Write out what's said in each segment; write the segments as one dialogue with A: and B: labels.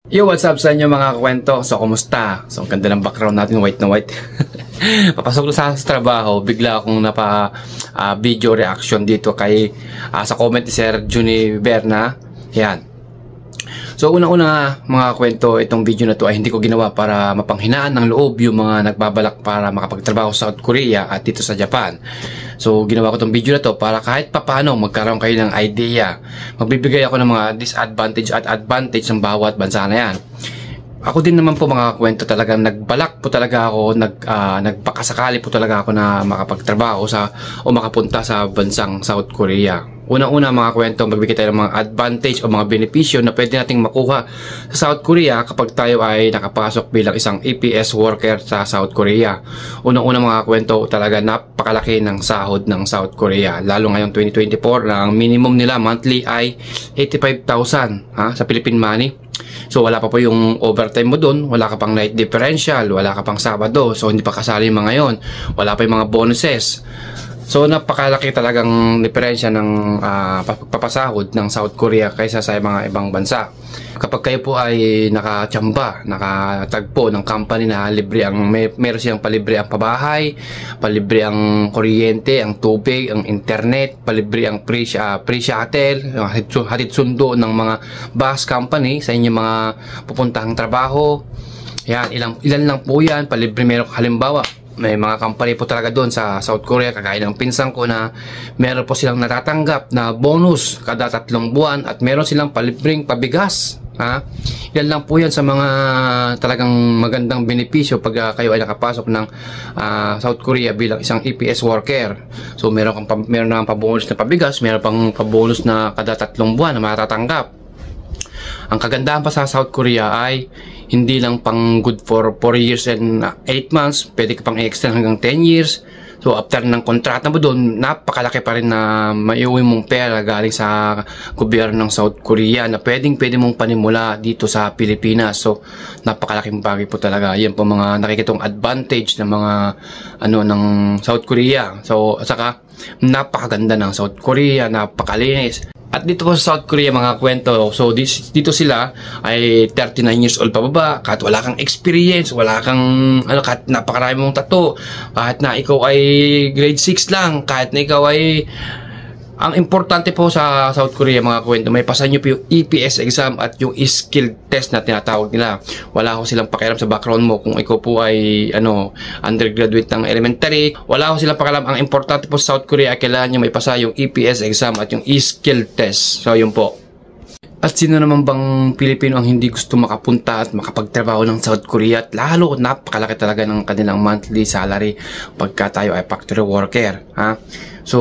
A: Yo, what's up sa inyo mga kwento? So, kumusta? So, ang ganda ng background natin, white na white. Papasok na sa trabaho, bigla akong video reaction dito kay sa comment ni Sir Juni Berna. Yan. So, una-una mga kwento, itong video na to ay hindi ko ginawa para mapanghinaan ng loob yung mga nagbabalak para makapagtrabaho sa South Korea at dito sa Japan. So, ginawa ko itong video na to para kahit papano magkaroon kayo ng idea. Magbibigay ako ng mga disadvantage at advantage ng bawat bansa na yan. Ako din naman po mga kwento, talagang nagbalak po talaga ako, nagpakasakali po talaga ako na makapagtrabaho o makapunta sa bansang South Korea. Una-una mga kwento, magbigay tayo ng mga advantage o mga benepisyo na pwede nating makuha sa South Korea kapag tayo ay nakapasok bilang isang EPS worker sa South Korea. Unang-una mga kwento, talaga napakalaki ng sahod ng South Korea. Lalo ngayong 2024, ang minimum nila monthly ay 85,000 sa Philippine money. So wala pa po yung overtime mo dun, wala ka pang night differential, wala ka pang Sabado, so hindi pa kasali yung mga yon, wala pa yung mga bonuses. So napakalaki talagang diferensya ng papasahod ng South Korea kaysa sa mga ibang bansa. Kapag kayo po ay nakachamba, nakatagpo ng company na libre ang meron siyang palibre ang pabahay, palibre ang kuryente, ang tubig, ang internet, palibre ang free shuttle, hatid sundo ng mga bus company sa inyong mga pupuntahang trabaho. Yan, ilan lang po yan, palibre. Meron halimbawa, may mga company po talaga doon sa South Korea, kagaya ng pinsan ko na meron po silang natatanggap na bonus kada 3 buwan at meron silang palibreng pabigas. Yan lang po yan sa mga talagang magandang benepisyo pag kayo ay nakapasok ng South Korea bilang isang EPS worker. So meron nang pabonus na pabigas, meron pang pabonus na kada 3 buwan na matatanggap. Ang kagandahan pa sa South Korea ay hindi lang pang good for 4 years and 8 months, pwede ka pang i-extend hanggang 10 years. So after ng kontrata mo doon, napakalaki pa rin na maiuwi mong pera galing sa gobyerno ng South Korea na pwede mong panimula dito sa Pilipinas. So napakalaking bagay po talaga. Yan po mga nakikitong advantage ng mga ng South Korea. So at saka napakaganda ng South Korea, napakalinis. At dito po sa South Korea mga kwento, so dito sila ay 39 years old pababa, kahit wala kang experience, wala kang kahit napakarami mong tattoo, kahit na ikaw ay grade 6 lang, kahit na ikaw ay ang importante po sa South Korea mga kwento, may pasan nyo po yung EPS exam at yung skill test na tinatawag nila. Wala ko silang pakialam sa background mo kung ikaw po ay undergraduate ng elementary. Wala ko silang pakialam. Ang importante po sa South Korea, kailangan nyo may pasa yung EPS exam at yung skill test. So yun po. At sino naman bang Pilipino ang hindi gusto makapunta at makapagtrabaho ng South Korea? At lalo, napakalaki talaga ng kanilang monthly salary pagka tayo ay factory worker. So,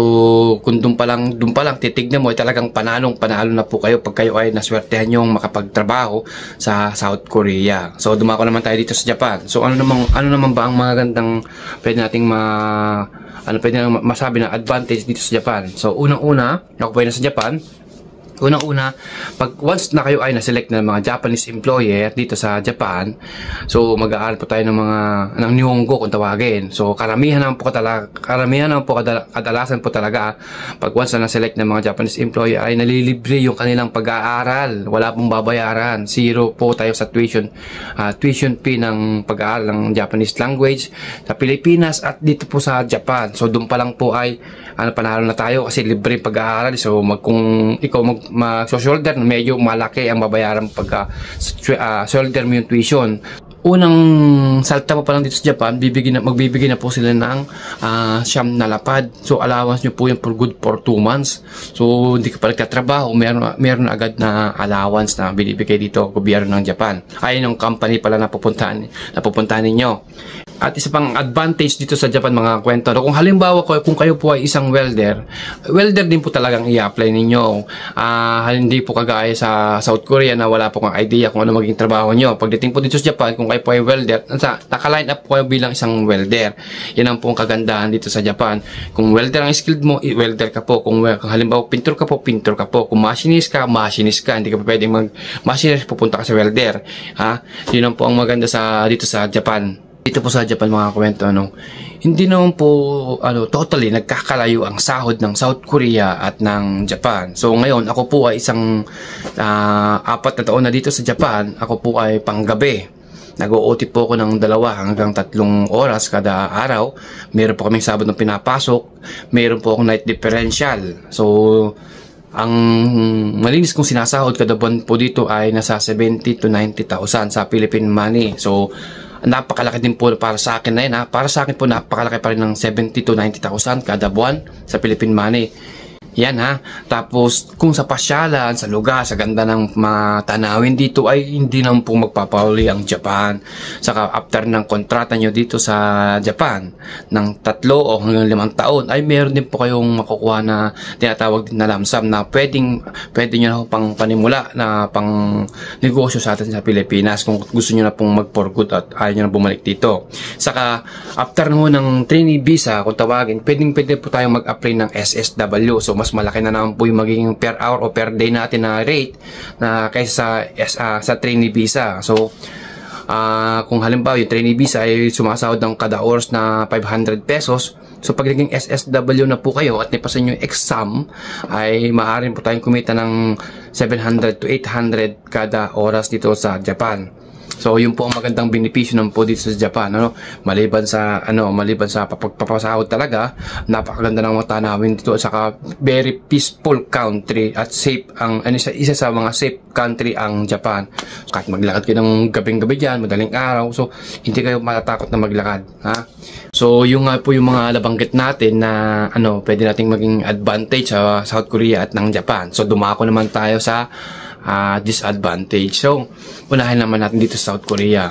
A: kung doon pa lang titignan mo, ay talagang panalo na po kayo pag kayo ay naswertehan yung makapagtrabaho sa South Korea. So, dumako naman tayo dito sa Japan. So, ano naman ba ang magandang pwede nating masabi na advantage dito sa Japan? So, unang-una, ako po ay nasa Japan. Unang-una, once na kayo ay na-select ng mga Japanese employer dito sa Japan, so mag-aaral po tayo ng Nihongo kung tawagin. So kadalasan po talaga pag once na na-select ng mga Japanese employer ay nalilibre yung kanilang pag-aaral. Wala pong babayaran. Zero po tayo sa tuition fee ng pag-aaral ng Japanese language sa Pilipinas at dito po sa Japan. So doon pa lang po ay panalo na tayo kasi libre pag-aaral. So kung ikaw mag-shoulder, medyo malaki ang babayaran pagka shoulder mo yung tuition. Unang salta mo pa lang dito sa Japan, magbibigay na po sila ng siyam na lapad. So allowance nyo po yung for good for 2 months. So hindi ka pa nagtatrabaho, meron na agad na allowance na binibigay dito gobyerno ng Japan. Ayun yung company pala na pupuntahan ninyo. At isa pang advantage dito sa Japan mga kwento, kung halimbawa kung kayo po ay isang welder din po talagang i-apply ninyo. Hindi po kagaya sa South Korea na wala po kang idea kung ano maging trabaho nyo. Pagdating po dito sa Japan, kung kayo po ay welder, naka-line up po kayo bilang isang welder. Yan ang pong kagandahan dito sa Japan. Kung welder ang skilled mo, welder ka po. Kung halimbawa pintor ka po. Kung machinist ka. Hindi ka pa pwedeng mag-machinist, pupunta ka sa welder. Yun ang po ang maganda dito sa Japan. Dito po sa Japan mga kwento, hindi naman po totally nagkakalayo ang sahod ng South Korea at ng Japan. So ngayon ako po ay isang 4 na taon na dito sa Japan. Ako po ay panggabi. Nag-OT po ako ng 2 hanggang 3 oras kada araw. Meron po kaming Sabado na pinapasok. Meron po akong night differential. So ang malinis kong sinasahod kada buwan po dito ay nasa 70 to 90,000 sa Philippine money. So napakalaki din po para sa akin na yun, ha. Para sa akin po napakalaki pa rin ng 70 to 90,000 kada buwan sa Philippine money. Yan, ha. Tapos kung sa pasyalan, sa lugar, sa ganda ng mga tanawin dito ay hindi naman po magpapauli ang Japan. Saka after ng kontrata nyo dito sa Japan ng 3 o hanggang 5 taon ay meron din po kayong makukuha na tinatawag din na lamsam na pwede nyo na pang panimula na pang negosyo sa atin sa Pilipinas kung gusto nyo na pong mag for good at ayaw nyo na bumalik dito. Saka after ng trainee visa kung tawagin, pwede po tayong mag-apply ng SSW. So mas malaki na naman po yung magiging per hour o per day natin na rate na kaysa sa trainee visa. So kung halimbawa yung trainee visa ay sumasahod ng kada oras na 500 pesos, so pag naging SSW na po kayo at nipasan yung exam ay maaaring po tayong kumita ng 700 to 800 kada oras dito sa Japan. So yun po ang magandang benepisyo ng po dito sa Japan, maliban sa pagpapasahod talaga, napakaganda ng mga tanawin dito, saka very peaceful country at safe ang isa sa mga safe country ang Japan. Kahit maglakad kayo ng gabing-gabi diyan, madaling araw, so hindi kayo matatakot na maglakad, ha. So yung nga po yung mga nabanggit natin na pwede nating maging advantage sa South Korea at ng Japan. So dumako naman tayo sa disadvantage. So unahin naman natin dito sa South Korea.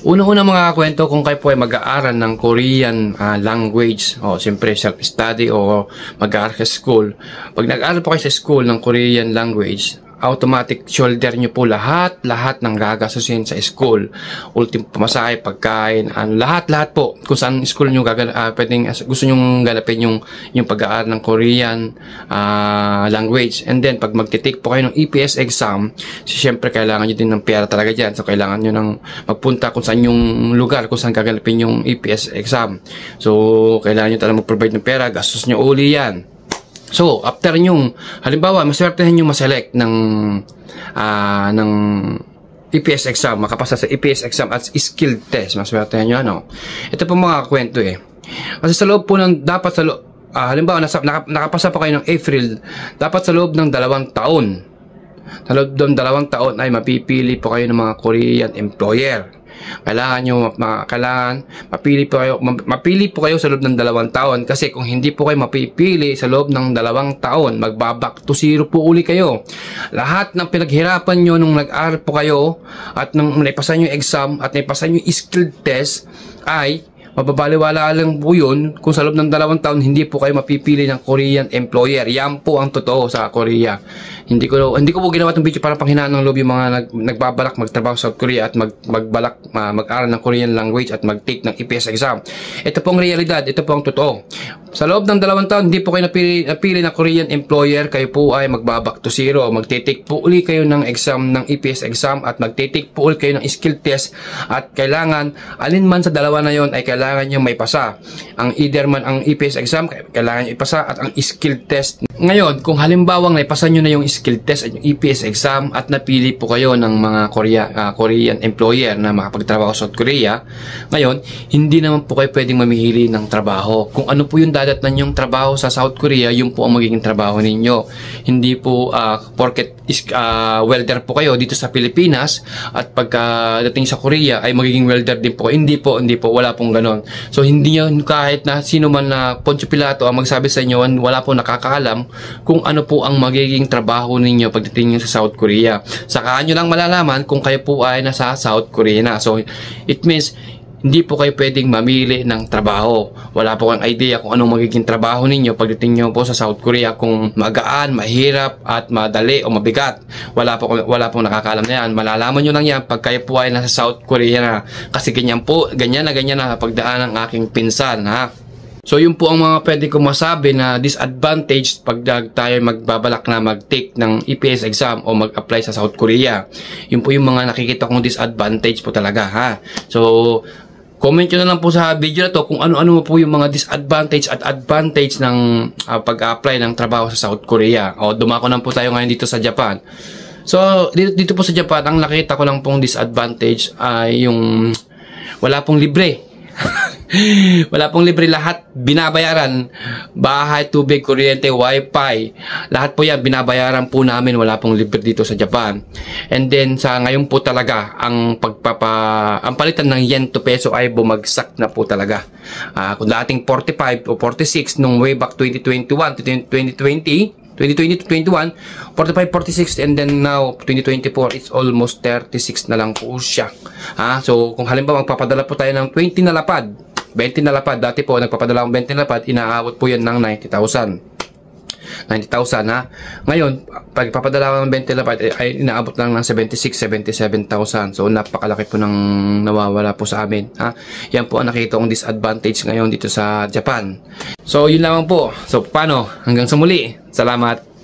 A: Una-una mga kwento, kung kayo po ay mag-aaral ng Korean language, o siyempre self-study o mag-aaral sa school. Pag nag-aaral po kayo sa school ng Korean language, automatic shoulder nyo po lahat ng gagastusin sa school. Ultimo pamasahe, pagkain, lahat po. Kung saan school nyo pwedeng gusto nyo ganapin yung pag-aaral ng Korean language. And then, pag magtitake po kayo ng EPS exam, siyempre kailangan nyo din ng pera talaga dyan. So, kailangan nyo ng magpunta kung saan yung lugar, kung saan gaganapin yung EPS exam. So, kailangan nyo talaga mag-provide ng pera, gastos nyo uli yan. So, after nyong, halimbawa, maswertehan nyo maselect ng EPS exam, makapasa sa EPS exam at skill test, maswertehan nyo, Ito po mga kwento Kasi sa loob po ng, dapat sa loob, halimbawa, nakapasa pa kayo ng April, dapat sa loob ng 2 taon. Sa loob ng 2 taon ay mapipili po kayo ng mga Korean employer. Kailangan mapili po kayo sa loob ng 2 taon, kasi kung hindi po kayo mapipili sa loob ng 2 taon, magbaback to zero po uli kayo. Lahat ng pinaghirapan nyo nung nag-aaral po kayo at nung naipasan yung exam at naipasan yung skill test ay mababaliwala lang po yun kung sa loob ng 2 taon hindi po kayo mapipili ng Korean employer. Yan po ang totoo sa Korea. Hindi ko po ginawa itong video para panghinaan ng loob yung mga nagbabalak magtrabaho sa South Korea at mag-aral ng Korean language at mag-take ng EPS exam. Ito po ang realidad, ito po ang totoo. Sa loob ng 2 taon, hindi po kayo napili ng Korean employer, kayo po ay magbaback to zero. Magtitake po uli kayo ng exam, ng EPS exam, at magtitake po uli kayo ng skill test, at kailangan, alinman sa dalawa na yon ay kailangan nyo may pasa. Ang either man ang EPS exam, kailangan nyo ipasa, at ang skill test. Ngayon, kung halimbawang naipasa nyo na yung skill test at yung EPS exam at napili po kayo ng mga Korean employer na makapagtrabaho sa South Korea, ngayon, hindi naman po kayo pwedeng mamili ng trabaho. Kung ano po yung dadatnan yung trabaho sa South Korea, yun po ang magiging trabaho ninyo. Hindi po porket welder po kayo dito sa Pilipinas at pagdating sa Korea ay magiging welder din po. Hindi po, wala pong ganon. So hindi nyo, kahit na sino man na Poncio Pilato ang magsabi sa inyo, wala po nakakaalam kung ano po ang magiging trabaho ninyo pagdating nyo sa South Korea. Saka nyo lang malalaman kung kayo po ay nasa South Korea na. So it means hindi po kayo pwedeng mamili ng trabaho. Wala po kang idea kung anong magiging trabaho ninyo pagdating nyo po sa South Korea, kung magaan, mahirap, at madali o mabigat. Wala pong nakakaalam na yan. Malalaman nyo lang yan pag kayo po ay nasa South Korea na. Kasi ganyan na pagdaan ng aking pinsan, ha. So yun po ang mga pwede kong masabi na disadvantage pag tayo magbabalak na mag-take ng EPS exam o mag-apply sa South Korea. Yun po yung mga nakikita kong disadvantage po talaga, ha. So Comment nyo na lang po sa video na to kung ano-ano po yung mga disadvantage at advantage ng pag-apply ng trabaho sa South Korea. O, dumako na po tayo ngayon dito sa Japan. So, dito po sa Japan, ang nakita ko lang pong disadvantage ay yung wala pong libre. Wala pong libre, lahat binabayaran. Bahay, tubig, kuryente, wifi, lahat po yan binabayaran po namin. Wala pong libre dito sa Japan. And then sa ngayon po talaga ang palitan ng yen to peso ay bumagsak na po talaga. Kung dating 45 o 46 nung way back 2021 to 2020 to 21, 45, 46, and then now 2024, it's almost 36 na lang po siya. So kung halimbawa magpapadala po tayo ng 20 na lapad, 20 na lapad, dati po nagpapadala ng 20 na lapad, inaabot po yan ng 90,000. 90,000 ha. Ngayon, pag papadala ko ng 20 lapad, ay inaabot lang ng 76, 77,000. So, napakalaki po ng nawawala po sa amin. Yan po ang nakita kong disadvantage ngayon dito sa Japan. So, yun lang po. So, paano? Hanggang sa muli. Salamat.